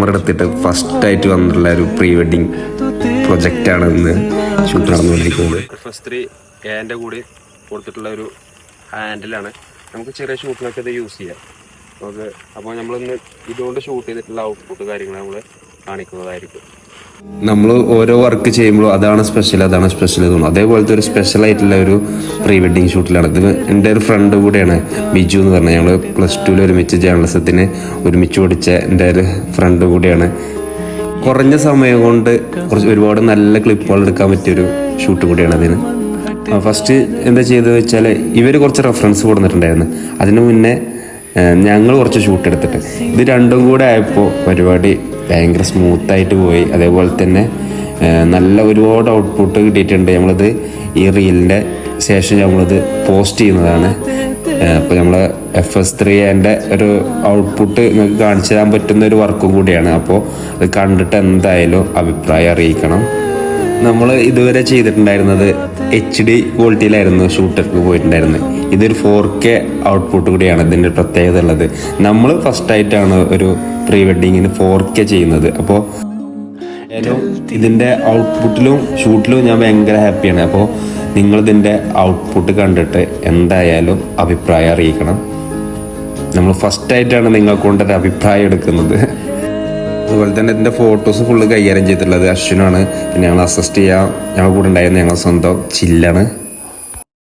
Camera എടുത്തിട്ട് ഫസ്റ്റായിട്ട് വന്നിട്ടുള്ള ഒരു പ്രീ വെഡിങ് പ്രൊജക്റ്റാണ് ഇന്ന് ഷൂട്ട് നടന്നുകൊണ്ടിരിക്കുന്നത്. FS3 എൻ്റെ കൂടി കൊടുത്തിട്ടുള്ള ഒരു ഹാൻഡിലാണ്. നമുക്ക് ചെറിയ ഷൂട്ടിനൊക്കെ ഇത് യൂസ് ചെയ്യാം. ഓക്കെ, അപ്പോൾ നമ്മളിന്ന് ഇതുകൊണ്ട് ഷൂട്ട് ചെയ്തിട്ടുള്ള ഔട്ട്പുട്ട് കാര്യങ്ങൾ നമ്മൾ കാണിക്കുന്നതായിരിക്കും. നമ്മൾ ഓരോ വർക്ക് ചെയ്യുമ്പോഴും അതാണ് സ്പെഷ്യൽ തോന്നുന്നു. അതേപോലത്തെ ഒരു സ്പെഷ്യൽ ആയിട്ടുള്ള ഒരു പ്രീ വെഡിങ് ഷൂട്ടിലാണ്. ഇത് എൻ്റെ ഒരു ഫ്രണ്ട് കൂടെയാണ്, ബിജു എന്ന് പറഞ്ഞാൽ. ഞങ്ങൾ +2 ഒരുമിച്ച് ജേർണലിസത്തിന് ഒരുമിച്ച് പഠിച്ച എൻ്റെ ഒരു ഫ്രണ്ട് കൂടെയാണ്. കുറഞ്ഞ സമയം കൊണ്ട് ഒരുപാട് നല്ല ക്ലിപ്പുകൾ എടുക്കാൻ പറ്റിയൊരു ഷൂട്ട് കൂടിയാണ് അതിന്. ഫസ്റ്റ് എന്താ ചെയ്തതെന്ന് വെച്ചാൽ ഇവർ കുറച്ച് റെഫറൻസ് കൊടുത്തിട്ടുണ്ടായിരുന്നു. അതിന് മുന്നേ ഞങ്ങൾ കുറച്ച് ഷൂട്ട് എടുത്തിട്ട് ഇത് രണ്ടും കൂടെ ആയപ്പോൾ പരിപാടി ഭയങ്കര സ്മൂത്തായിട്ട് പോയി. അതേപോലെ തന്നെ നല്ല ഒരുപാട് ഔട്ട്പുട്ട് കിട്ടിയിട്ടുണ്ട്. നമ്മളിത് ഈ റീലിൻ്റെ ശേഷം നമ്മളിത് പോസ്റ്റ് ചെയ്യുന്നതാണ്. അപ്പോൾ നമ്മൾ FS3 എൻ്റെ ഒരു ഔട്ട്പുട്ട് നിങ്ങൾക്ക് കാണിച്ചു തരാൻ പറ്റുന്ന ഒരു വർക്കും കൂടിയാണ്. അപ്പോൾ അത് കണ്ടിട്ട് എന്തായാലും അഭിപ്രായം അറിയിക്കണം. നമ്മൾ ഇതുവരെ ചെയ്തിട്ടുണ്ടായിരുന്നത് HD ക്വാളിറ്റിയിലായിരുന്നു ഷൂട്ടൊക്കെ പോയിട്ടുണ്ടായിരുന്നത്. ഇതൊരു 4K ഔട്ട്പുട്ട് കൂടിയാണ് ഇതിൻ്റെ പ്രത്യേകത ഉള്ളത്. നമ്മൾ ഫസ്റ്റായിട്ടാണ് ഒരു പ്രീ വെഡിങ്ങിന് 4K ചെയ്യുന്നത്. അപ്പോൾ ഇതിൻ്റെ ഔട്ട്പുട്ടിലും ഷൂട്ടിലും ഞാൻ ഭയങ്കര ഹാപ്പിയാണ്. അപ്പോൾ നിങ്ങളിതിൻ്റെ ഔട്ട്പുട്ട് കണ്ടിട്ട് എന്തായാലും അഭിപ്രായം അറിയിക്കണം. നമ്മൾ ഫസ്റ്റായിട്ടാണ് നിങ്ങൾക്ക് കൊണ്ടൊരു അഭിപ്രായം എടുക്കുന്നത്. അതുപോലെ തന്നെ ഇതിൻ്റെ ഫോട്ടോസ് ഫുള്ള് കൈകാര്യം ചെയ്തിട്ടുള്ളത് അശ്വിനാണ്. പിന്നെ ഞങ്ങൾ അസിസ്റ്റ് ചെയ്യാൻ ഞങ്ങൾ കൂടെ ഉണ്ടായിരുന്ന ഞങ്ങൾ സ്വന്തം ചില്ലാണ്.